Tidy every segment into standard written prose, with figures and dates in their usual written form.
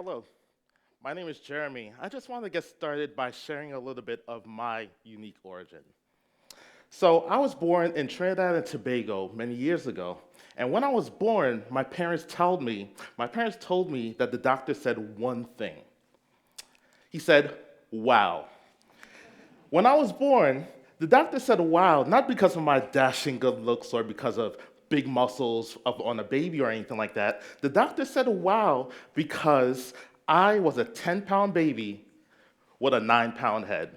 Hello, my name is Jeremy. I just want to get started by sharing a little bit of my unique origin. So, I was born in Trinidad and Tobago many years ago, and when I was born, my parents told me that the doctor said one thing. He said, "Wow." When I was born, the doctor said, "Wow," not because of my dashing good looks or because of big muscles on a baby or anything like that. The doctor said, "Wow," because I was a 10-pound baby with a 9-pound head.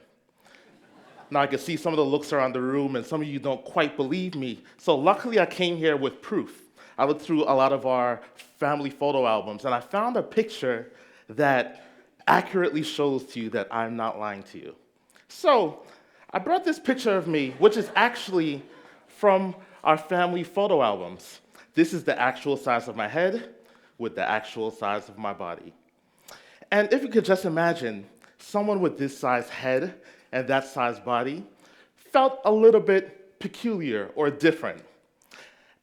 Now I can see some of the looks around the room, and some of you don't quite believe me. So luckily, I came here with proof. I looked through a lot of our family photo albums, and I found a picture that accurately shows to you that I'm not lying to you. So I brought this picture of me, which is actually from our family photo albums. This is the actual size of my head with the actual size of my body. And if you could just imagine, someone with this size head and that size body felt a little bit peculiar or different.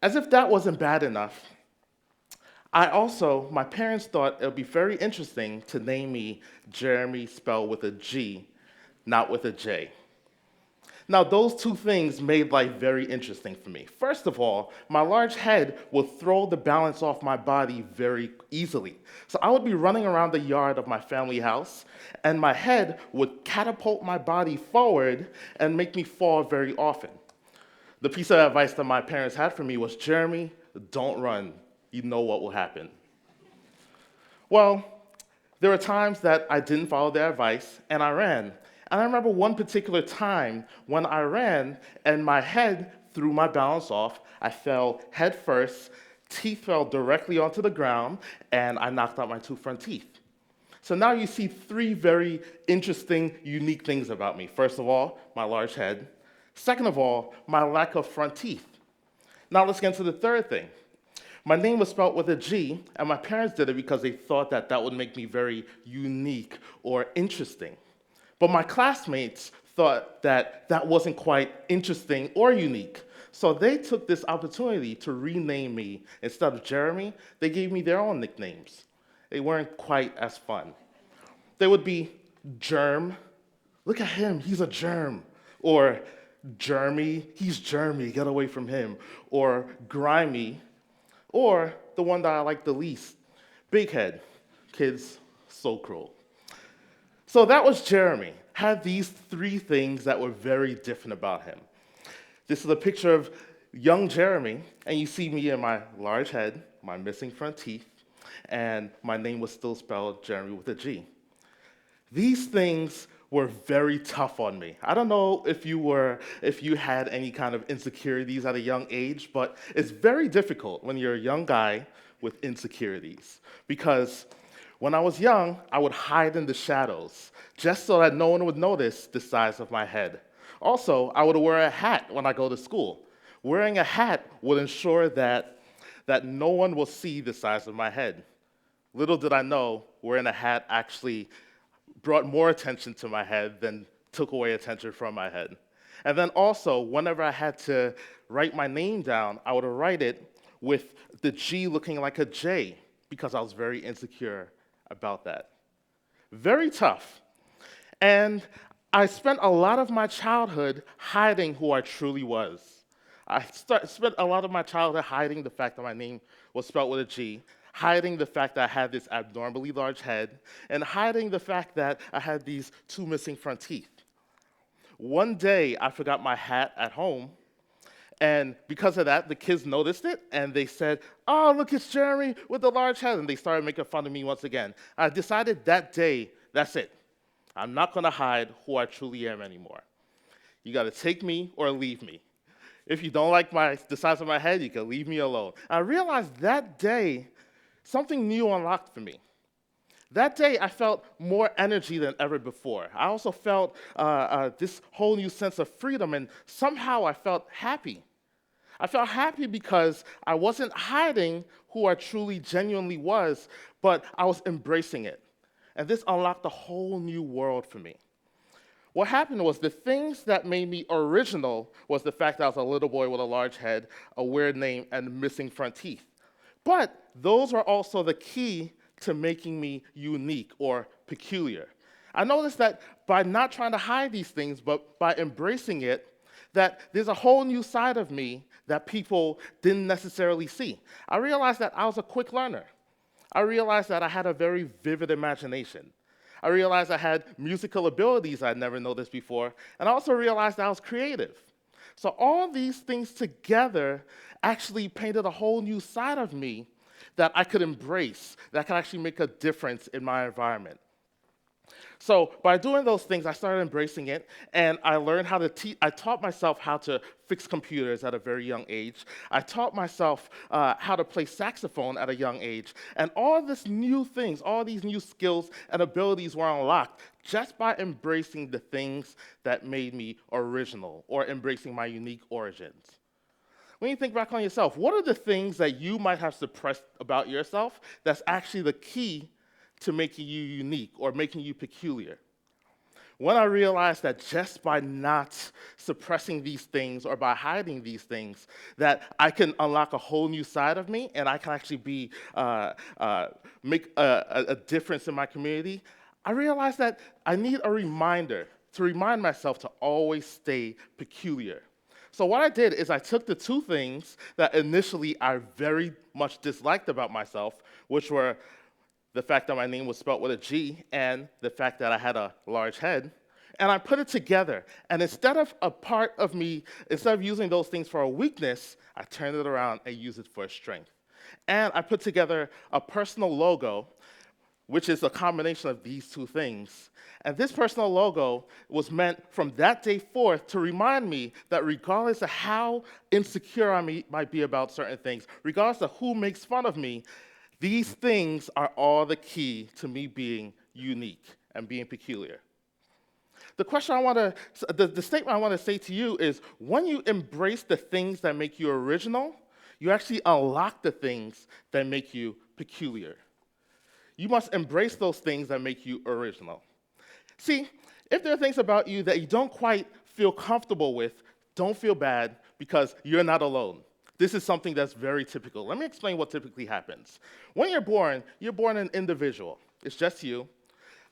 As if that wasn't bad enough, my parents thought it would be very interesting to name me Jeremy spelled with a G, not with a J. Now, those two things made life very interesting for me. First of all, my large head would throw the balance off my body very easily. So I would be running around the yard of my family house, and my head would catapult my body forward and make me fall very often. The piece of advice that my parents had for me was, "Jeremy, don't run. You know what will happen." Well, there were times that I didn't follow their advice, and I ran. And I remember one particular time when I ran and my head threw my balance off. I fell head first, teeth fell directly onto the ground, and I knocked out my two front teeth. So now you see three very interesting, unique things about me. First of all, my large head. Second of all, my lack of front teeth. Now let's get into the third thing. My name was spelled with a G, and my parents did it because they thought that that would make me very unique or interesting. But my classmates thought that that wasn't quite interesting or unique. So they took this opportunity to rename me. Instead of Jeremy, they gave me their own nicknames. They weren't quite as fun. They would be Germ. "Look at him, he's a germ." Or Jeremy, "He's Jeremy, get away from him." Or Grimy. Or the one that I like the least, Big Head. Kids, so cruel. So that was Jeremy. Had these three things that were very different about him. This is a picture of young Jeremy, and you see me in my large head, my missing front teeth, and my name was still spelled Jeremy with a G. These things were very tough on me. I don't know if you had any kind of insecurities at a young age, but it's very difficult when you're a young guy with insecurities because when I was young, I would hide in the shadows just so that no one would notice the size of my head. Also, I would wear a hat when I go to school. Wearing a hat would ensure that no one will see the size of my head. Little did I know, wearing a hat actually brought more attention to my head than took away attention from my head. And then also, whenever I had to write my name down, I would write it with the G looking like a J because I was very insecure about that. Very tough. And I spent a lot of my childhood hiding who I truly was. Spent a lot of my childhood hiding the fact that my name was spelled with a G, hiding the fact that I had this abnormally large head, and hiding the fact that I had these two missing front teeth. One day, I forgot my hat at home, and because of that, the kids noticed it, and they said, "Oh, look, it's Jeremy with the large head," and they started making fun of me once again. I decided that day, that's it. I'm not going to hide who I truly am anymore. You got to take me or leave me. If you don't like the size of my head, you can leave me alone. I realized that day, something new unlocked for me. That day, I felt more energy than ever before. I also felt this whole new sense of freedom, and somehow I felt happy. I felt happy because I wasn't hiding who I truly, genuinely was, but I was embracing it. And this unlocked a whole new world for me. What happened was the things that made me original was the fact that I was a little boy with a large head, a weird name, and missing front teeth. But those are also the key to making me unique or peculiar. I noticed that by not trying to hide these things, but by embracing it, that there's a whole new side of me that people didn't necessarily see. I realized that I was a quick learner. I realized that I had a very vivid imagination. I realized I had musical abilities I'd never noticed before, and I also realized that I was creative. So all these things together actually painted a whole new side of me that I could embrace, that could actually make a difference in my environment. So by doing those things, I started embracing it, and I learned how to I taught myself how to fix computers at a very young age. I taught myself how to play saxophone at a young age. And all these new things, all these new skills and abilities were unlocked just by embracing the things that made me original, or embracing my unique origins. When you think back on yourself, what are the things that you might have suppressed about yourself that's actually the key to making you unique or making you peculiar? When I realized that just by not suppressing these things or by hiding these things, that I can unlock a whole new side of me, and I can actually make a difference in my community, I realized that I need a reminder to remind myself to always stay peculiar. So what I did is I took the two things that initially I very much disliked about myself, which were the fact that my name was spelled with a G and the fact that I had a large head, and I put it together. And instead of using those things for a weakness, I turned it around and used it for a strength. And I put together a personal logo, which is a combination of these two things. And this personal logo was meant from that day forth to remind me that regardless of how insecure I might be about certain things, regardless of who makes fun of me, these things are all the key to me being unique and being peculiar. The statement I want to say to you is, when you embrace the things that make you original, you actually unlock the things that make you peculiar. You must embrace those things that make you original. See, if there are things about you that you don't quite feel comfortable with, don't feel bad, because you're not alone. This is something that's very typical. Let me explain what typically happens. When you're born an individual. It's just you.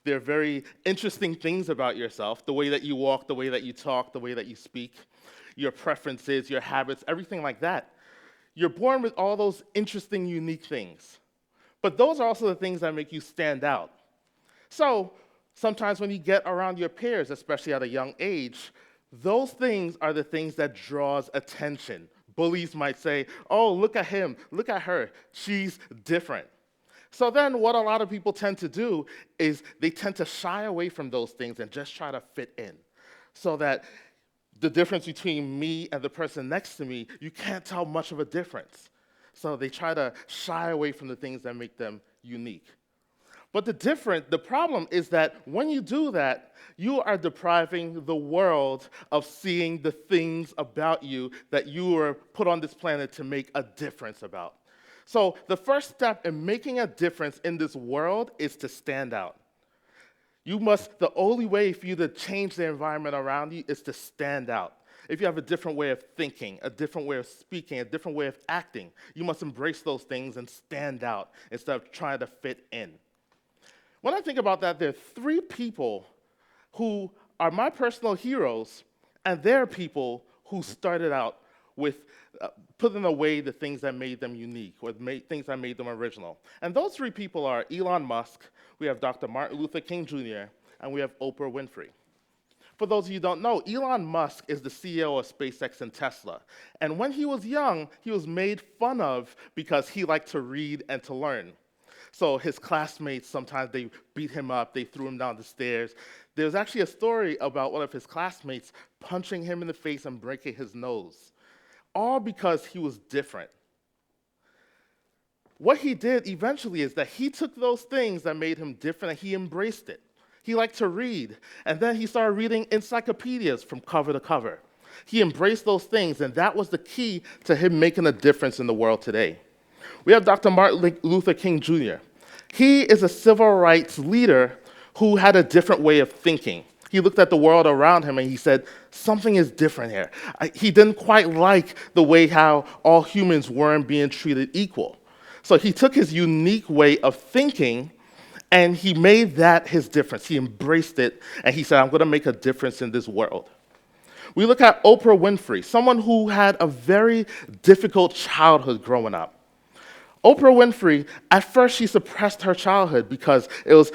There are very interesting things about yourself, the way that you walk, the way that you talk, the way that you speak, your preferences, your habits, everything like that. You're born with all those interesting, unique things. But those are also the things that make you stand out. So sometimes when you get around your peers, especially at a young age, those things are the things that draws attention. Bullies might say, oh, look at him, look at her, she's different. So then what a lot of people tend to do is they tend to shy away from those things and just try to fit in. So that the difference between me and the person next to me, you can't tell much of a difference. So they try to shy away from the things that make them unique. But the problem is that when you do that, you are depriving the world of seeing the things about you that you were put on this planet to make a difference about. So the first step in making a difference in this world is to stand out. The only way for you to change the environment around you is to stand out. If you have a different way of thinking, a different way of speaking, a different way of acting, you must embrace those things and stand out instead of trying to fit in. When I think about that, there are three people who are my personal heroes, and they're people who started out with putting away the things that made them unique, or things that made them original. And those three people are Elon Musk, we have Dr. Martin Luther King Jr., and we have Oprah Winfrey. For those of you who don't know, Elon Musk is the CEO of SpaceX and Tesla. And when he was young, he was made fun of because he liked to read and to learn. So his classmates, sometimes they beat him up, they threw him down the stairs. There's actually a story about one of his classmates punching him in the face and breaking his nose, all because he was different. What he did eventually is that he took those things that made him different and he embraced it. He liked to read, and then he started reading encyclopedias from cover to cover. He embraced those things, and that was the key to him making a difference in the world today. We have Dr. Martin Luther King Jr. He is a civil rights leader who had a different way of thinking. He looked at the world around him and he said, something is different here. He didn't quite like the way how all humans weren't being treated equal. So he took his unique way of thinking and he made that his difference. He embraced it and he said, I'm going to make a difference in this world. We look at Oprah Winfrey, someone who had a very difficult childhood growing up. Oprah Winfrey, at first she suppressed her childhood because it was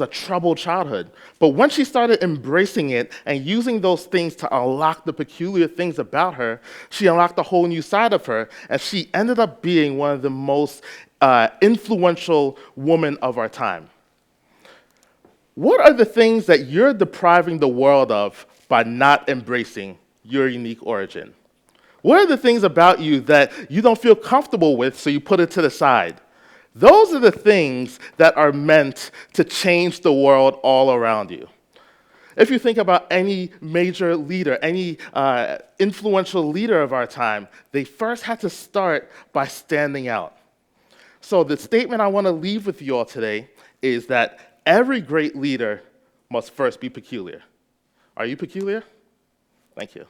a troubled childhood. But when she started embracing it and using those things to unlock the peculiar things about her, she unlocked a whole new side of her, and she ended up being one of the most influential women of our time. What are the things that you're depriving the world of by not embracing your unique origin? What are the things about you that you don't feel comfortable with, so you put it to the side? Those are the things that are meant to change the world all around you. If you think about any major leader, any influential leader of our time, they first had to start by standing out. So the statement I want to leave with you all today is that every great leader must first be peculiar. Are you peculiar? Thank you.